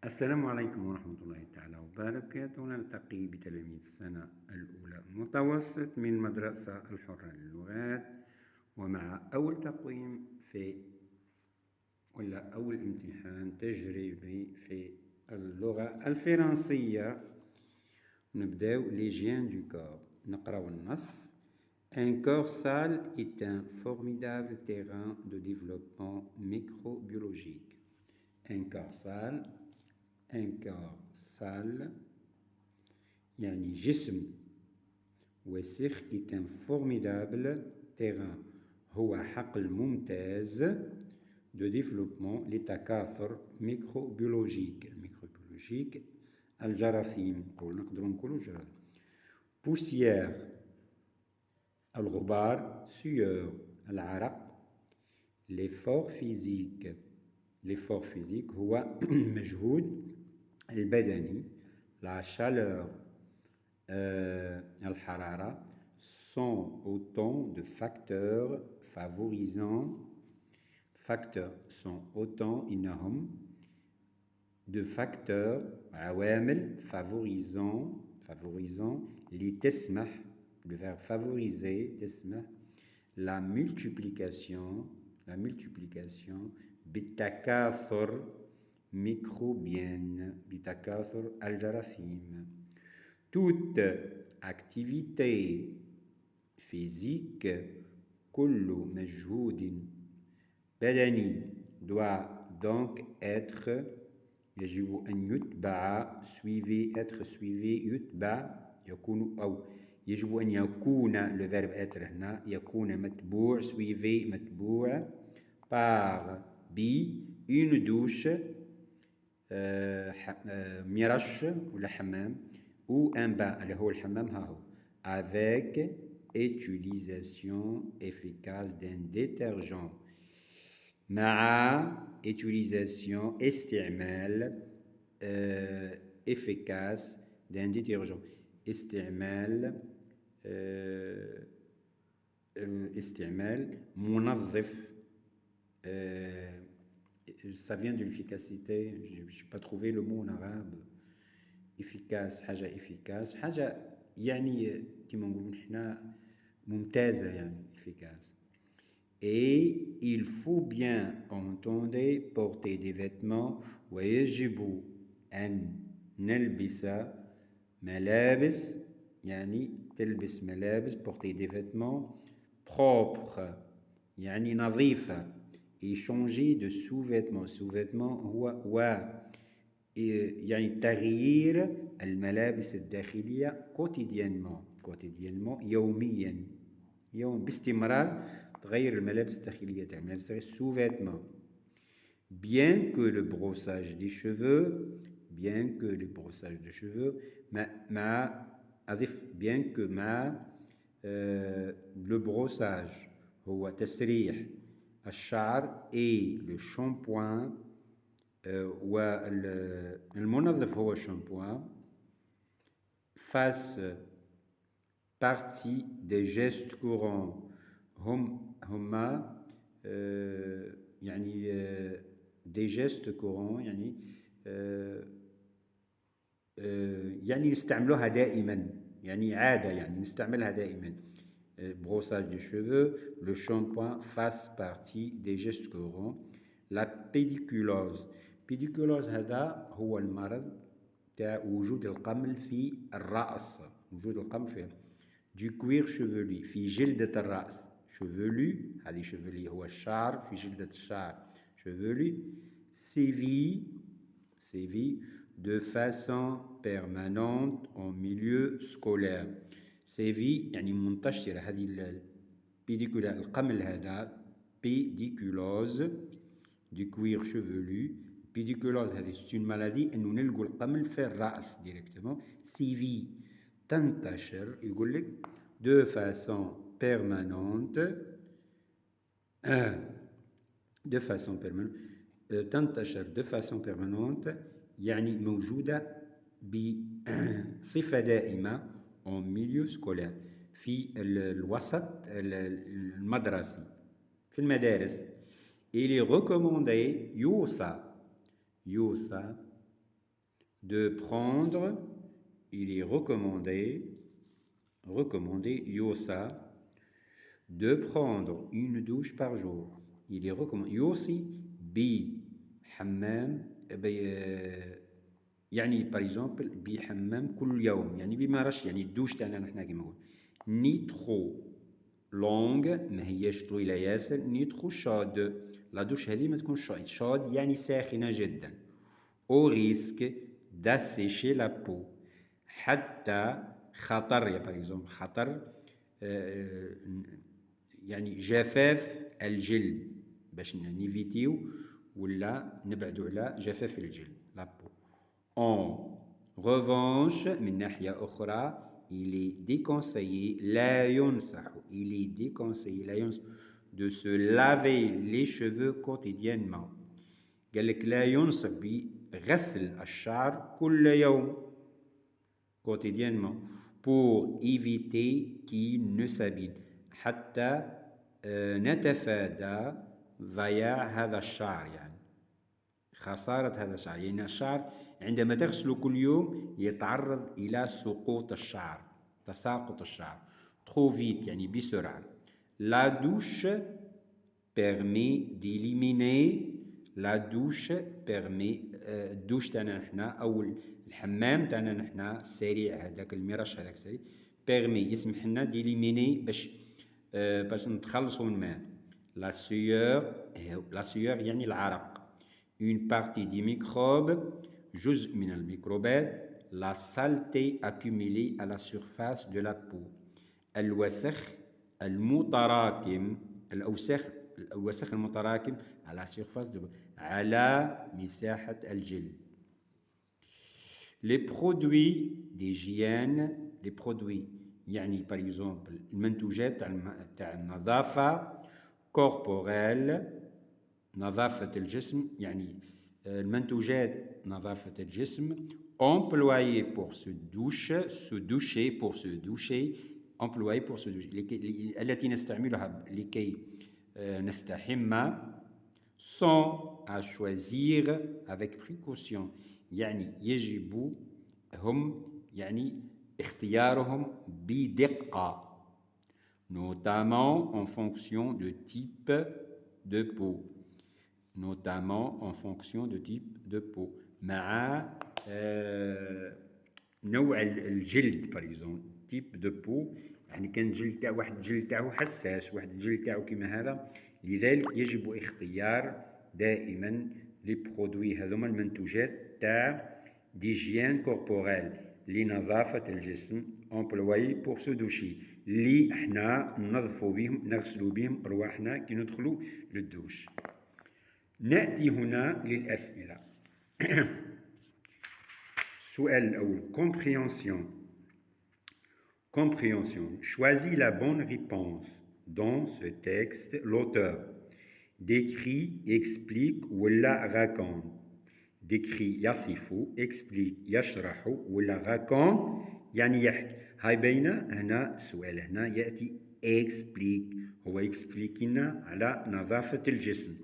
السلام عليكم ورحمة الله تعالى وبركاته. نلتقي بتلاميذ السنة الأولى متوسط من مدرسة الحرة للغات، ومع أول تقويم أول امتحان تجريبي في اللغة الفرنسية. نبداو لي جيان دو كور. نقراو النص. Un corps sale est un formidable terrain de développement microbiologique. Un corps sale يعني جسم وسخ est un formidable terrain هو حقل ممتاز de développement لتكاثر ميكروبيولوجيك. الجراثيم نقدروا نقولوا جراثيم. poussière الغبار. sueur العرق. l'effort physique هو مجهود البدني. la chaleur الحرارة sont autant de facteurs إنهم de facteurs عوامل favorisant اللي تسمح le verbe favoriser تسمح la multiplication بالتكاثر microbienne بتكاثر الجراثيم. toute activité physique كل مجهود بدني doit donc être يجب أن يتبع être suivi يتبع يكون أو يجب أن يكون le verbe être هنا يكون متبوع suivi متبوع par une douche مرش ولا حمام ou un bain اللي هو الحمام ها هو avec utilisation efficace d'un détergent مع utilisation استعمال efficace d'un détergent استعمال منظف. Ça vient de l'efficacité, je n'ai pas trouvé le mot en arabe. efficace حاجة efficace حاجة يعني كما نقولوا نحنا ممتازة يعني efficace. Et il faut bien entendre porter des vêtements ويجب أن نلبس ملابس يعني تلبس ملابس porter des vêtements propres يعني نظيفة. et changer de sous-vêtements هو يعني تغيير الملابس الداخلية quotidiennement يوميا باستمرار تغير الملابس الداخلية تاع الملابس sous-vêtements. bien que le brossage des cheveux bien que le brossage هو تسريح الشعر et le shampoing والمنظف هو الشامبوان fasse partie des gestes courants هما يعني des gestes courants يعني نستعملوها دائما يعني عادة يعني نستعملها دائما. brossage des cheveux, le shampoing fasse partie des gestes courants. la pédiculose هذا هو المرض تاع وجود القمل في الرأس du cuir chevelu في جلدة الرأس chevelu هذه chevelu هو الشعر في جلدة الشعر chevelu sévit de façon permanente en milieu scolaire. sévit يعني منتشرة هذه البيديكولا القمل هذا pédiculose du cuir chevelu. pédiculose هذه c'est une maladie أنه نلقوا القمل في الرأس directement. sévit تنتشر يقول لك de façon permanente تنتشر de façon permanente يعني موجودة بصفة دائمة en milieu scolaire في الوسط المدرسي في المدارس. il est recommandé يوصى de prendre, il est recommandé, يوصى, de prendre une douche par jour. Il est recommandé. يوصي بحمام يعني par exemple بحمام كل يوم، يعني بمرش، يعني الدوش تاعنا نحنا كيما نقول ني ترو لونغ، ما هياش طويله ياسر، ني ترو شاد، لا دوش هذه ما تكونش شاد يعني ساخنه جدا. au risque d'assécher la peau، حتى خطر يا باغ اكزومبل خطر يعني جفاف الجلد، باش نيفيتيو ولا نبعدو على جفاف الجلد لا بو. En revanche من ناحية أخرى il est déconseillé لا ينصح، il est déconseillé لا ينصح de se laver les cheveux quotidiennement. قال لك لا ينصح بغسل الشعر كل يوم quotidiennement pour éviter qu'il ne s'abîme، حتى نتفادى ضياع هذا الشعر، يعني خسارة هذا الشعر، لأن يعني الشعر عندما تغسله كل يوم يتعرض إلى سقوط الشعر، تساقط الشعر trop vite يعني بسرعة. La douche permet d'éliminer، لا دوش بيرمي، الدوش تاعنا نحنا او الحمام تاعنا نحنا السريع هذاك المرش هذاك السريع بيرمي يسمح لنا ديليميني باش نتخلصوا من الماء. لا سيور يعني العرق، اون بارتي دي ميكروب جزء من الميكروبات، لا سالتي accumulée à la surface de la peau، الوسخ المتراكم، الوسخ المتراكم على surface de على مساحة الجلد. Les produits d'hygiène، les produits يعني par exemple المنتوجات تاع النظافة corporelle، نظافة الجسم يعني المنتوجات نظافة الجسم employés pour se doucher pour se doucher، employés pour se doucher التي نستعملها لكي نستحمى، sont à choisir avec précaution، يعني يجب هم يعني اختيارهم بدقة، notamment en fonction de type de peau، notamment en fonction de type de peau، مع نوع الجلد par exemple type de peau، يعني كان الجلد تاع واحد الجلد تاعو حساس، واحد الجلد تاعو كيما هذا، لذلك يجب اختيار دائما لي برودوي هذوما المنتوجات تاع ديجيان كوربوريل لنظافة الجسم امبلواي بور سو دوشي، اللي احنا ننظفوا بهم نغسلوا بهم رواحنا كي ندخلوا للدوش. نأتي هنا للأسئلة. السؤال الأول compréhension. Choisis la bonne réponse. Dans ce texte, l'auteur décrit, explique ولا raconte. décrit يصف، explique يشرح ولا raconte يعني يحكي. هاي باينة هنا السؤال هنا يأتي explique، هو يكسبليك لنا على نظافة الجسم،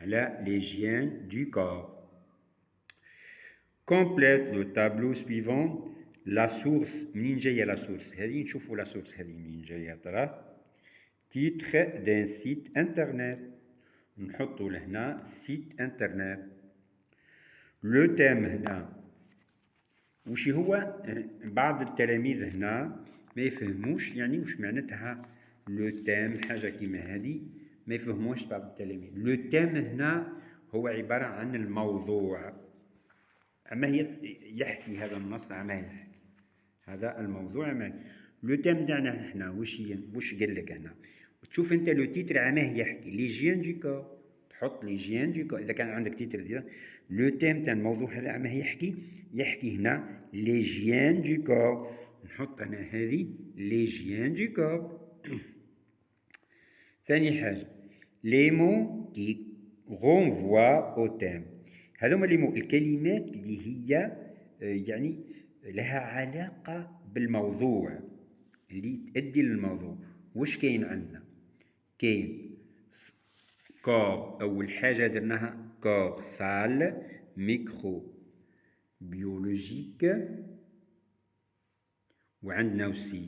على l'hygiène du corps. Complète le tableau suivant. La source، منين جاية لا سورس هذه؟ نشوفوا لا سورس هذه منين جاية ترى. titre d'un site internet، نحطوا لهنا سيت انترنت. لو تيم هنا وش هو؟ بعض التلاميذ هنا ما يفهموش يعني وش معناتها لو تيم، حاجة كيما هذه ما يفهموش بعض التلاميذ. لو تيم هنا هو عبارة عن الموضوع، أما يحكي هذا النص أما يحكي هذا الموضوع أما لو تيم تاعنا احنا وش قال لك هنا؟ تشوف انت لو تيتر عماه يحكي ليجيان دو كور، تحط ليجيان دو كور اذا كان عندك تيتر ديال لو تيم تاع الموضوع هذا عماه يحكي هنا ليجيان دو كور، نحط انا هذه ليجيان دو كور. ثاني حاجه لي مو كي غونفوا او تيم، هذوما لي مو الكلمات اللي هي يعني لها علاقه بالموضوع اللي تؤدي للموضوع. وش كاين عندنا؟ كاين كور، أول حاجة درناها كور سال، ميكرو biologique. وعندنا aussi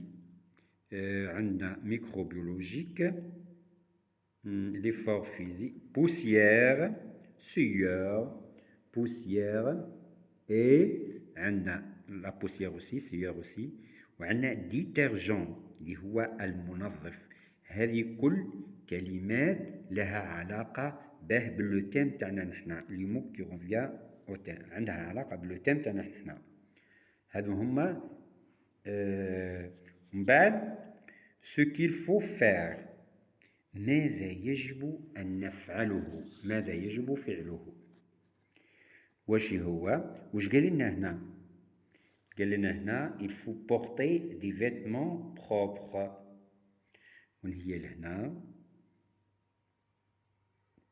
عندنا microbiologique, l'effort physique, poussière, sueur, poussière, et عندنا la poussière aussi, sueur aussi, وعندنا détergent اللي هو المنظف. هذه كل كلمات لها علاقة باللو تيم تاعنا نحنا لي مو كي رونفيا او تيم، عندها علاقة باللو تيم تاعنا نحنا. هادو هما من بعد ce qu'il faut faire، ماذا يجب أن نفعله، ماذا يجب فعله. واش هو؟ واش قال لنا هنا؟ قال لنا هنا il faut porter des vêtements propres. وين هي لهنا؟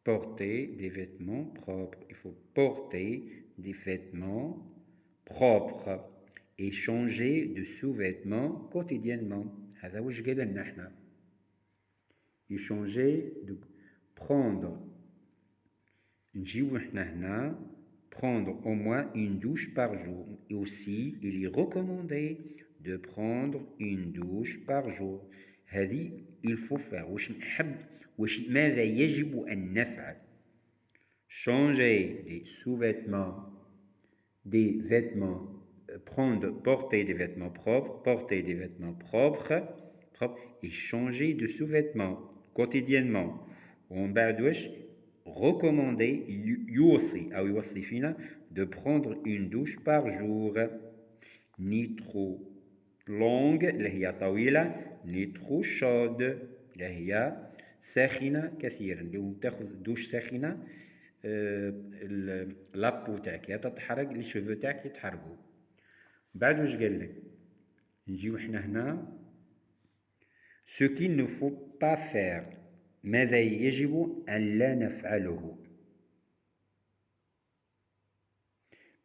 porter des vêtements propres. Il faut porter des vêtements propres et changer de sous-vêtements quotidiennement. هذا واش قال لنا احنا. changer de prendre. نجيو احنا هنا prendre au moins une douche par jour. Et aussi, il est recommandé de prendre une douche par jour. هذه il faut faire. واش نحب ماذا يجب أن نفعل. changer des sous-vêtements, des vêtements, porter des vêtements propres, et changer de sous-vêtements quotidiennement. ومن بعد واش recommander يوصي أو يوصي فينا de prendre une douche par jour, ni trop longue اللي هي طويلة, ni trop chaude اللي هي ساخنة كثيرا. لو تاخذ دوش ساخنة لابو تاعك تتحرق، لي شوفو تاعك يتحرقوا. بعد واش قال لك؟ نجيو حنا هنا ce qu'il ne faut pas faire، ماذا يجب أن لا نفعله.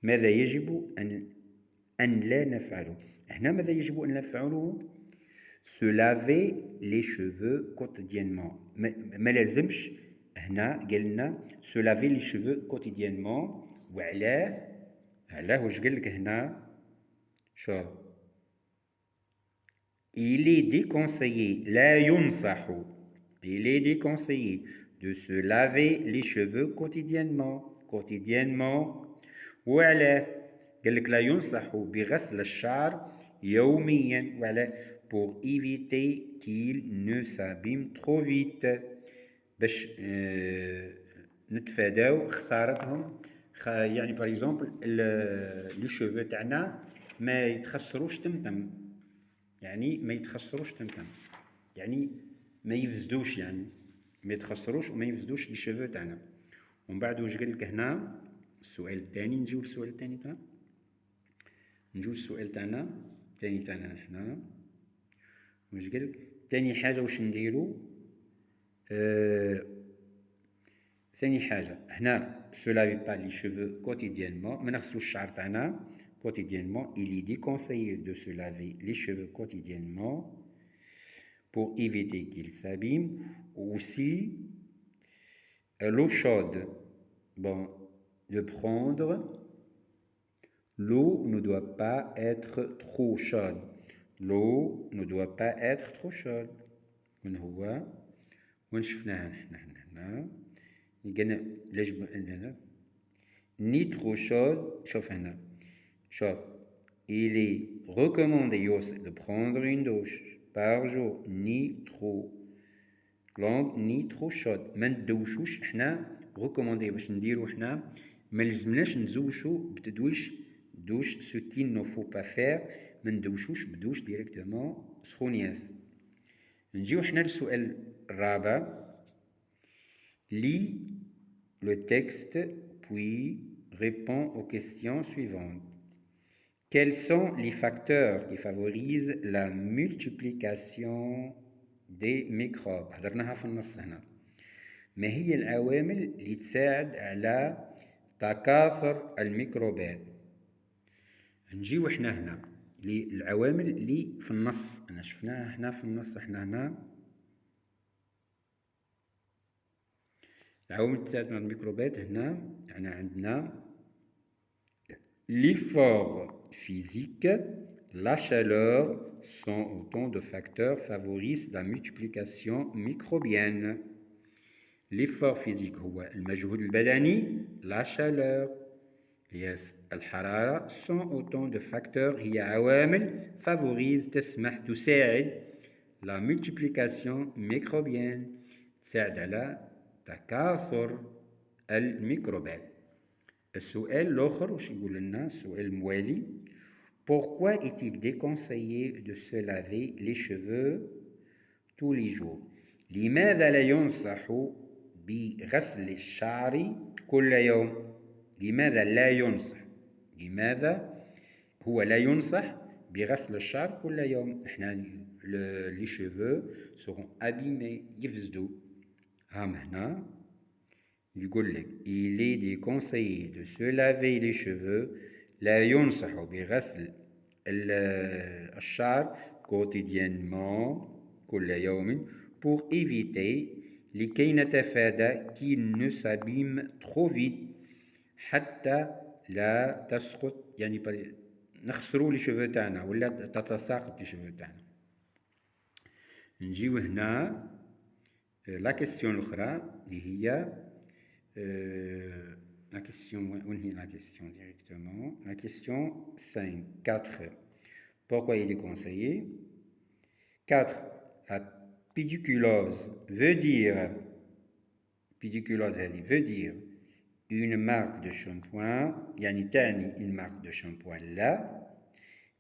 ماذا يجب أن لا نفعله. هنا ماذا يجب أن نفعله؟ se laver les cheveux quotidiennement. ما لازمش هنا قال لنا se laver les cheveux quotidiennement. وعلاه واش قال لك هنا؟ شوف il est déconseillé لا ينصح il est déconseillé de se laver les cheveux quotidiennement. وعلاه قال لك لا ينصح بغسل الشعر يوميا. وعلاه pour éviter qu'il ne s'abîme trop vite، باش نتفاداو خسارتهم. يعني باغ اكزومبل لي شوفو تاعنا ما يتخسروش تمتم، يعني ما يتخسروش تمتم، يعني ما يفسدوش، يعني ما يتخسروش وما يفسدوش لي شوفو تاعنا. ومن بعد واش قال لك هنا السؤال الثاني؟ نجيو للسؤال الثاني تاعنا، نجيو للسؤال تاعنا الثاني تاعنا نحنا. واش قال لك؟ ثاني حاجه واش نديرو؟ ثاني حاجه هنا se laver pas les cheveux quotidiennement، ما نغسلوش الشعر تاعنا quotidiennement. il est déconseillé de se laver les cheveux quotidiennement pour éviter qu'ils s'abîment. Aussi l'eau chaude, bon, de prendre. L'eau ne doit pas être trop chaude. L'eau ne doit pas être trop chaude. من هو وين شفناها نحنا هنا؟ قلنا يجب ni trop chaude. شوف هنا شوف il est recommandé de prendre une douche par jour ni trop longue ni trop chaude. ما ندوشوش حنا recommandé باش نديرو حنا، ما لازمناش نزوشو بتدويش دوش ce qu'il ne faut pas faire. ما ندوشوش بدوش ديريكتومون سخونياس. نجيو حنا للسؤال الرابع. lis le texte puis réponds aux questions suivantes. Quels sont les facteurs qui favorisent la multiplication des microbes؟ حضرناها في النص هنا. ما هي العوامل اللي تساعد على تكاثر الميكروبات؟ نجيو احنا هنا العوامل اللي في النص، انا شفناها هنا في النص. احنا هنا العوامل اللي تساعد على الميكروبات هنا، يعني عندنا L'effort physique, la chaleur sont autant de facteurs favorisent la multiplication microbienne. l'effort physique هو المجهود البدني la chaleur هي الحرارة sont autant de facteurs هي عوامل favorise تسمح تساعد la multiplication microbienne تساعد على تكاثر الميكروبات. السؤال الآخر وش يقول لنا السؤال الموالي Pourquoi est-il déconseillé de se laver les cheveux tous les jours لماذا لا ينصح بغسل الشعر كل يوم لماذا لا ينصح لماذا هو لا ينصح بغسل الشعر كل يوم احنا les cheveux seront abîmés يفسدوا هنا يقول لك il est déconseillé de se laver les cheveux لا ينصح بغسل الشعر quotidiennement كل يوم pour éviter لكي نتفادى qu'il ne s'abîme trop vite حتى لا تسقط يعني نخسروا لي شوفو تاعنا ولا تتساقط لي شوفو تاعنا. نجيو هنا لا كيستيون الاخرى اللي هي la question, on y la question directement. La question 5, 4. Pourquoi il est conseillé 4. La pédiculose veut dire une marque de shampoing, يعني تعني une marque de shampoing là,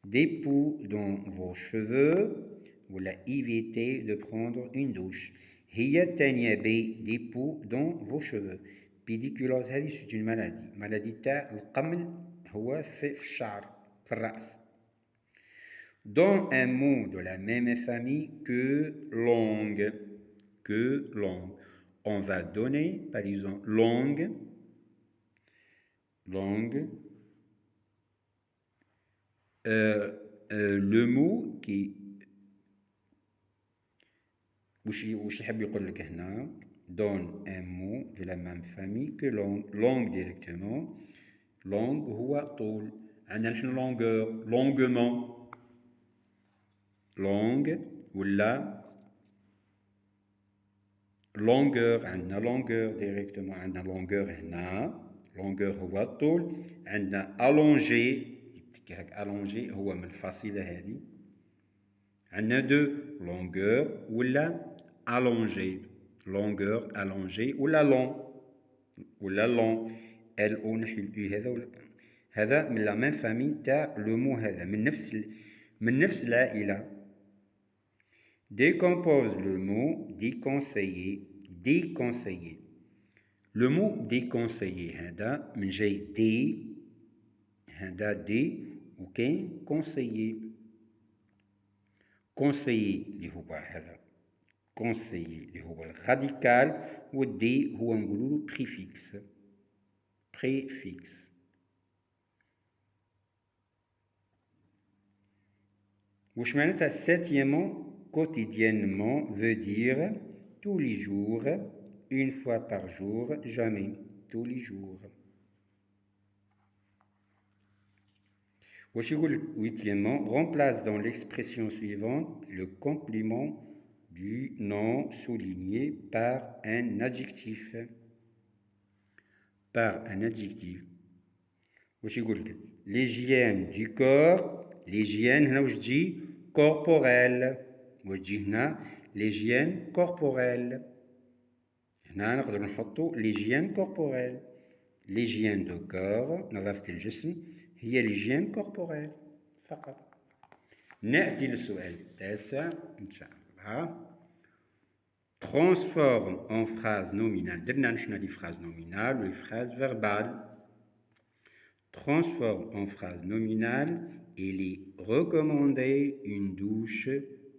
dépôt dans vos cheveux, ou la éviter de prendre une douche. هي تانية B, dépôt dans vos cheveux. pédiculose هذه c'est une maladie تاع القمل هو في الشعر في الرأس. Dans un mot de la même famille que langue on va donner par exemple langue le mot qui وش يحب يقول لك هنا donne un mot de la même famille que langue directement. langue هو طول عندنا نحن longueur longuement langue ولا longueur عندنا longueur directement عندنا longueur هنا longueur هو الطول عندنا allongé allongé هو من الفصيلة هذه عندنا دو longueur ولا allongé longueur allongé ولا long L-O نحي الأي هذا من la même famille تاع le mot هذا من نفس العائلة. Décompose le mot déconseillé le mot déconseillé هذا من جاي دي هذا دي وكاين conseillé اللي هو هذا conseiller اللي هو الراديكال والدي هو نقولوا préfixe واش معناتها septièmement quotidiennement veut dire tous les jours une fois par jour jamais tous les jours. واش يقول huitièmement remplace dans l'expression suivante le complément du nom souligné par un adjectif. واش يقول لك l'hygiène du corps l'hygiène هنا واش تجي corporelle وتجي هنا l'hygiène corporelle هنا نقدر نحطو l'hygiène corporelle l'hygiène du corps نظافة الجسم هي l'hygiène corporelle فقط. نأتي للسؤال التاسع إن شاء الله. Transforme en phrase nominale. درنا نحن les phrases nominales les phrases verbales. Transforme en phrase nominale. Il est recommandé une douche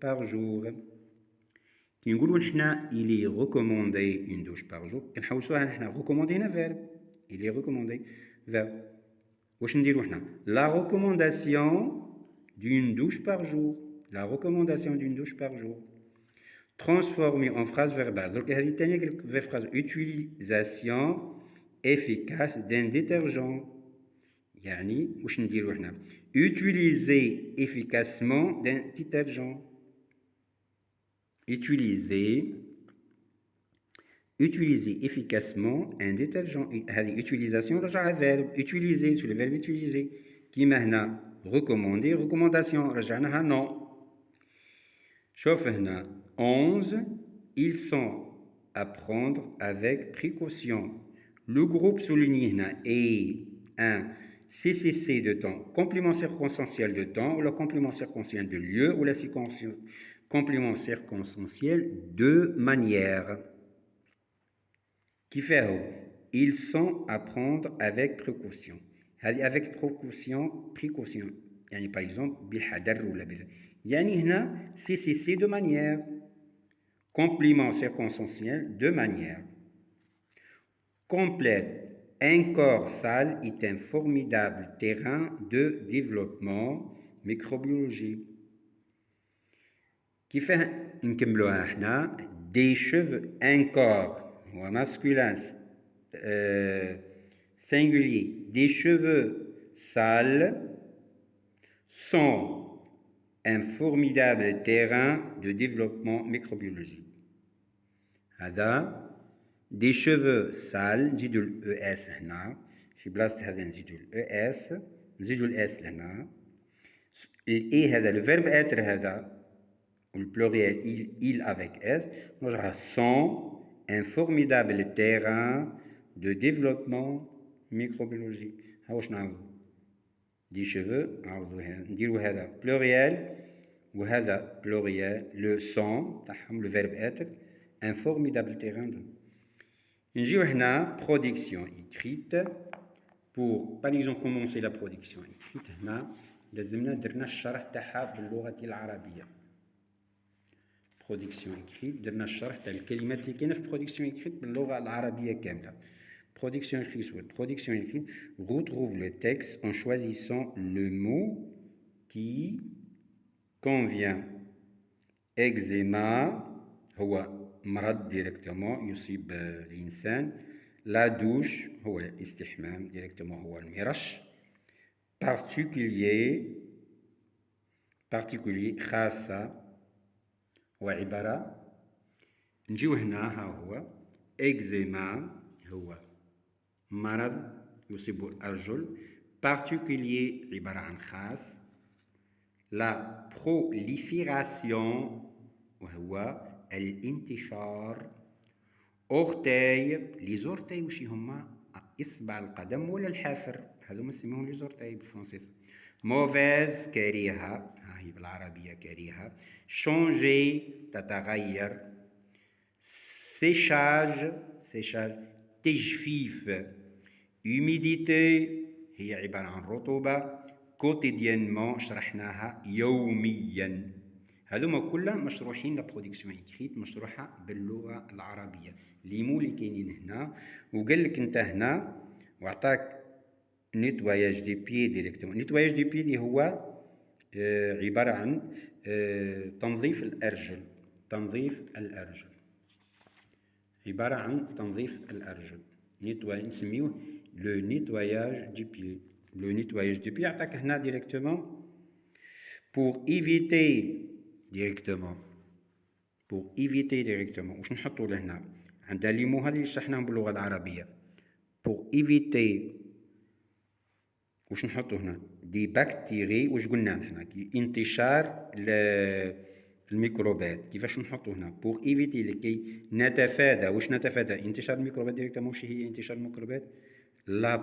par jour. كي نقولوا نحن il est recommandé une douche par jour كنحوسوها نحن recommandé هنا verbe. Il est recommandé verbe. واش نديرو حنا la recommandation d'une douche par jour. La recommandation d'une douche par jour. Transformer en phrase verbale. Donc, il y a une phrase utilisation efficace d'un détergent. يعني واش نديرو هنا utiliser efficacement d'un détergent utiliser efficacement un détergent. هذه utilisation رجعها verbe utiliser sur le verbe utiliser كيما هنا recommander recommandation رجعناها non. شوف هنا 11 ils sont à prendre avec précaution. Le groupe souligné هنا est un CCC de temps, complément circonstanciel de temps ou le complément circonstanciel de lieu ou la complément circonstanciel de manière. Qui fait ils sont à prendre avec précaution. Avec précaution. يعني par exemple بحذر ولا بذا. يعني هنا CCC de manière. Complément circonstanciel de manière. Complète. Un corps sale est un formidable terrain de développement microbiologique. Qui fait نكملوها هنا des cheveux un corps هو masculin singulier des cheveux sales sont un formidable terrain de développement microbiologique. هذا des cheveux sales نزيدو ال ES هنا في بلاصة هذا نزيدو ال ES نزيدو ال S لهنا ال E هذا le verbe être هذا le pluriel il avec S نرجعها sont un formidable terrain de développement microbiologique. ها واش نعاودو دي شيفو نعاودوها نديرو هذا pluriel وهذا pluriel le sont تاعهم le verbe être un formidable terrain de. نجيو هنا production écrite pour par exemple commencer la production écrite هنا لازمنا درنا الشرح تاعها باللغة العربية. production écrite درنا الشرح تاع الكلمات اللي كاينة في production écrite باللغة العربية كاملة. Production écrite ou production écrite retrouve le texte en choisissant le mot qui convient. Eczéma هو مرض ديريكتومون يصيب الإنسان. لا دوش هو الاستحمام ديريكتومون هو المرش. particulier خاصة هو عبارة نجيو هنا ها هو إكزيما هو مرض يصيب الأرجل. particulier عبارة عن خاص. لا prolifération وهو الانتشار. أورتاي لي زورتاي وش هما إصبع القدم ولا الحافر هذوما نسميهم لي زورتاي بالفرنسيس. موفيز كريهة ها هي بالعربية كريهة. شونجي تتغير. سيشاج تجفيف. humidité هي عبارة عن رطوبة. quotidiennement شرحناها يوميا. هذوما كلها مشروحين لبرودكسيون إكريت مشروحة باللغة العربية. لي مو اللي كاينين هنا وقال لك انت هنا وعطاك نيتواياج دي بيي ديريكتومون. نيتواياج دي بيي اللي هو عبارة عن تنظيف الأرجل. عبارة عن تنظيف الأرجل. نسميوه لو نيتواياج دي بيي. لو نيتواياج دي بيي يعطاك هنا ديريكتومون pour éviter directement واش نحطو لهنا عندها لي مو هذه اللي شرحناهم باللغة العربية. pour éviter واش نحطو هنا دي بكتيري واش قلنا هنا كي انتشار الميكروبات كيفاش نحطو هنا pour éviter لكي نتفادى واش نتفادى انتشار الميكروبات ديريكتومون. واش هي انتشار الميكروبات؟ la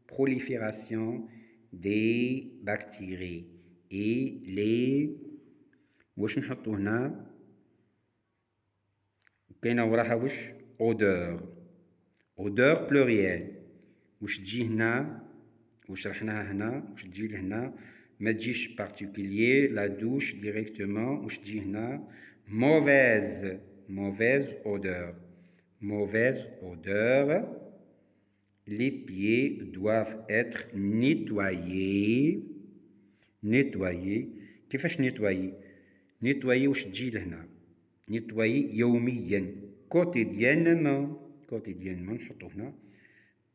prolifération des bactéries et les واش نحطو هنا كاينه وراها واش odeur pluriel واش تجي هنا واش شرحناها هنا واش تجي لهنا ما تجيش particulier لا دوش ديريكتومون واش تجي هنا mauvaise odeur. Les pieds doivent être nettoyés. كيفاش nettoyer واش تجي لهنا nettoyer يوميا quotidiennement نحطو هنا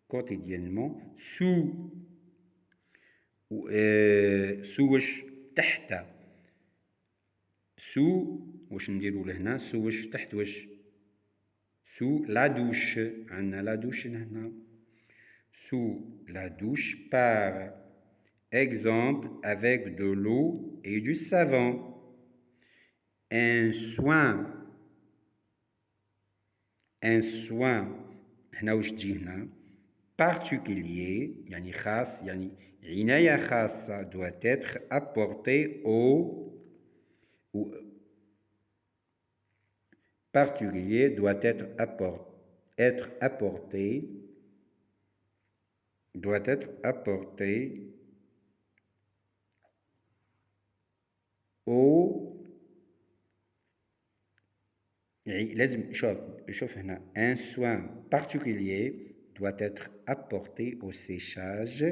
quotidiennement sous sous واش تحت sous واش نديرو لهنا sous واش تحت واش sous la douche عندنا la douche هنا sous la douche par exemple avec de l'eau et du savon un soin هنا واش تجي هنا particulier يعني خاص يعني عناية خاصة doit être apportée au particulier doit être apporté au يعني لازم شوف هنا un soin particulier doit être apporté au séchage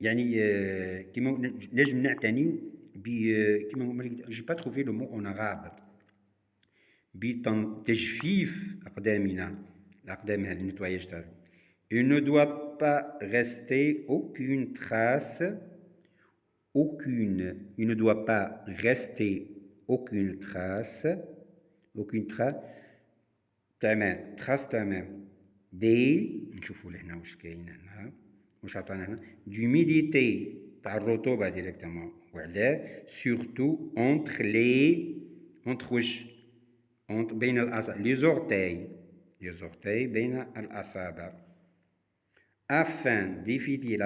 يعني كيما لازم نعتني ب كيما j'ai pas trouvé le mot en arabe بتجفيف الأقدام هذه nettoyage تاعها il ne doit pas rester aucune trace تمام trace تمام نشوفوا لهنا واش كاين هنا واش عطانا هنا d'humidité تاع الرطوبة ديريكتومون وعلاه surtout entre واش بين الأصابع les orteils بين الأصابع afin d'éviter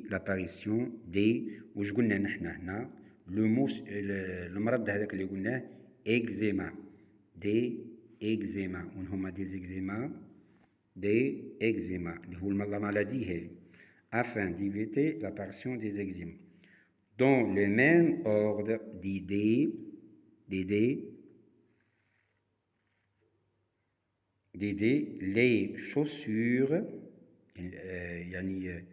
l'apparition des واش قلنا نحن هنا المرض هذاك اللي قلناه eczéma وين هما دي eczéma اللي هو la maladie هذه afin d'éviter l'apparition des eczémas dans le même ordre d'idées les chaussures يعني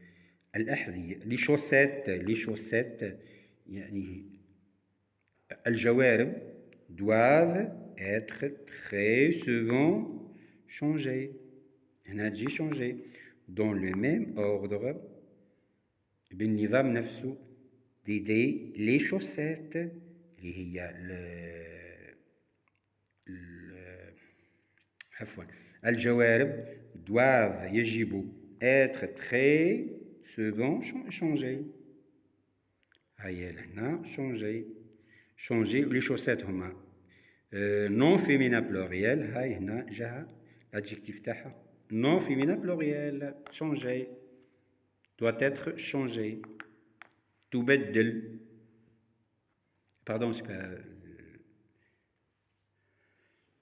الأحذية les chaussettes يعني الجوارب doivent être très souvent changées هنا تجي changées dans le même ordre بالنظام نفسه d'idées les chaussettes اللي هي عفوا الجوارب doivent يجب être très souvent changées هيا لهنا changer les chaussettes هما non féminin pluriel هاي هنا جاها l'adjectif تاعها non féminin pluriel changer doit être changé تبدل pardon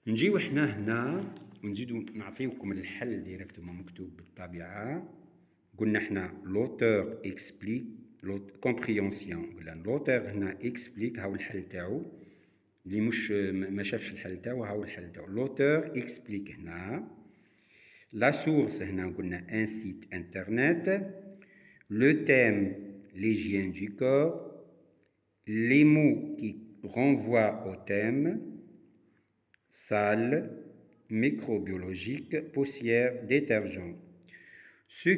نجيو احنا هنا ونزيدو نعطيوكم الحل ديريكتومون مكتوب بالطبيعة قلنا احنا l'auteur explique compréhension قلنا l'auteur هنا explique هاو الحل تاعو اللي مش ما شافش الحل تاعو هاو الحل تاعو l'auteur explique هنا la source هنا قلنا un site internet le thème l'hygiène du corps les mots qui renvoient au thème salle microbiologique poussière détergent ce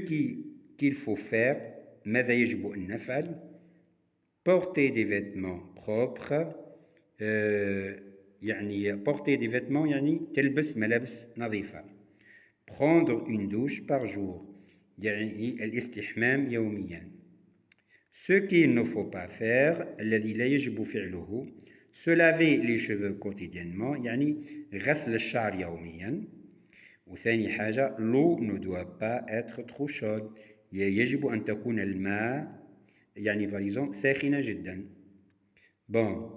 qu'il faut faire ماذا يجب أن نفعل porter des vêtements propres يعني porter des vêtements يعني تلبس ملابس نظيفة prendre une douche par jour يعني الاستحمام يوميا ce qu'il ne faut pas faire الذي لا يجب فعله se laver les cheveux quotidiennement يعني غسل الشعر يوميا وثاني حاجة l'eau ne doit pas être trop chaude يجب أن تكون الماء يعني par exemple ساخنة جدا bon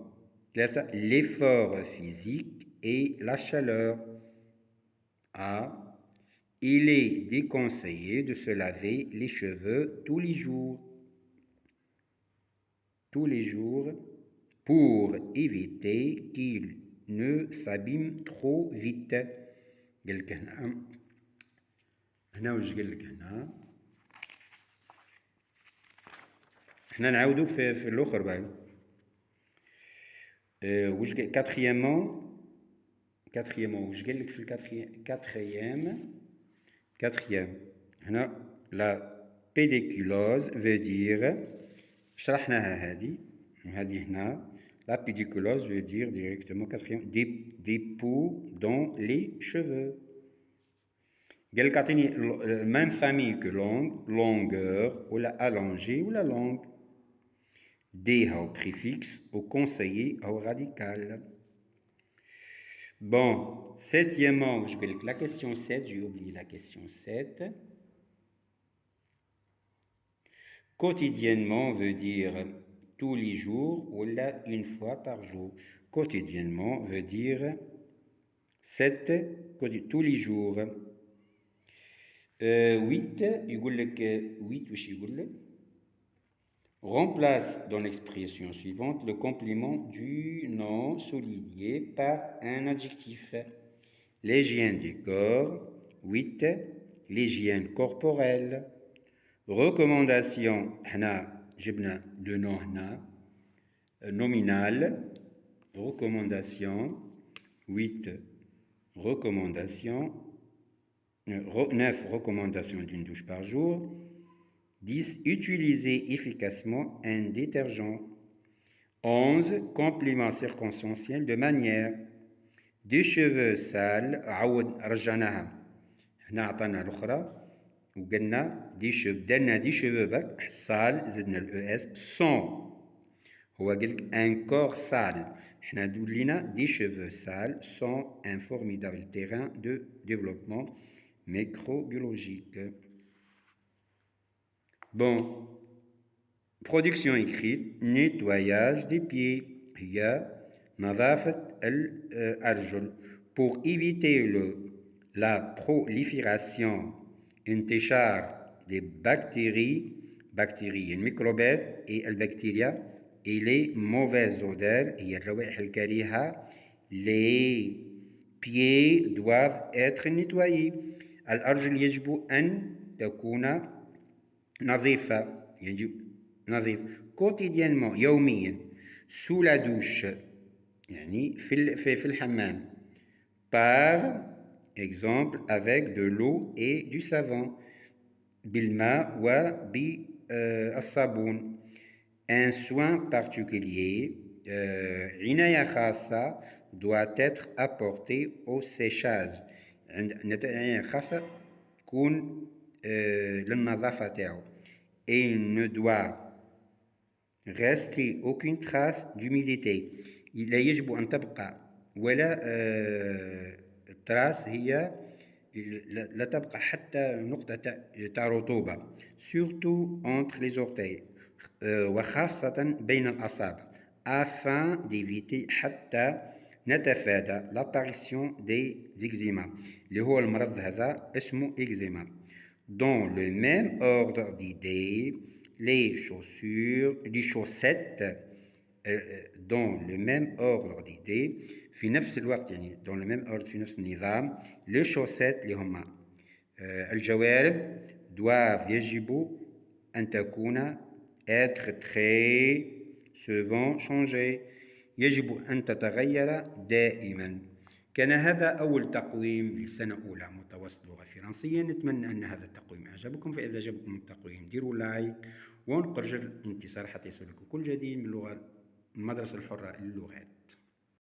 ثلاثة l'effort physique et la chaleur il est déconseillé de se laver les cheveux tous les jours pour éviter qu'ils ne s'abîment trop vite قال لك هنا واش قال لك هنا احنا نعاودو في الاخر باهي واش quatrièmement quatrième واش قال لك في quatrième هنا la pédiculose veut dire شرحناها هذه هنا la pédiculose veut dire directement quatrième des poux dans les cheveux. قال لك اعطيني même famille que longueur ou la allongée ou la longue. D au préfixe au conseiller au radical. Bon, septièmement, je vais la question 7, j'ai oublié la question 7. Quotidiennement veut dire tous les jours ou là une fois par jour. Quotidiennement veut dire 7 tous les jours. 8 يقول لك 8 واش يقول لك remplace dans l'expression suivante le complément du nom souligné par un adjectif. L'hygiène du corps. 8 l'hygiène corporelle. Recommandation هنا جبنا le nom هنا nominal. Recommandation 8 recommandations 9 recommandations d'une douche par jour. 10 utiliser efficacement un détergent. 11 complément circonstanciel de manière. Des cheveux sales عود رجعناها هنا عطانا الأخرى وقلنا دي cheveux بدلنا دي cheveux برك sales زدنا ال ES sont هو قالك un corps sale حنا دولينا دي cheveux sales sont un formidable terrain de développement microbiologique. Bon, production écrite, nettoyage des pieds, هي نظافة الأرجل pour éviter la prolifération انتشار des bactéries الميكروبات et البكتيريا et les mauvaises odeurs هي الروائح الكريهة. Les pieds doivent être nettoyés. الأرجل يجب أن تكون نظيفة يجب نظيف quotidiennement يوميا sous la douche يعني في الحمام par exemple avec de l'eau et du savon بالماء وبالصابون. Un soin particulier عناية خاصة doit être apporté au séchage. عناية خاصة تكون للنظافة تاعو. Et il ne doit rester aucune trace d'humidité. لا يجب أن تبقى ولا trace هي لا تبقى حتى نقطة تاع رطوبة surtout entre les orteils وخاصة بين الأصابع afin d'éviter حتى نتفادى l'apparition des eczémas اللي هو المرض هذا اسمه eczéma. Dans le même ordre d'idées, les chaussettes, dans le même ordre d'idées, في نفس الوقت يعني dans le même ordre في نفس النظام, les chaussettes اللي هما الجوارب doivent يجب أن تكون être très souvent changées يجب أن تتغير دائما. كان هذا أول تقويم لسنة أولى متوسط لغة فرنسية. نتمنى أن هذا التقويم أعجبكم. فإذا عجبكم التقويم ديروا لايك وانقر جرس الانتصار حتى يصلكم كل جديد من المدرسة الحرة للغات.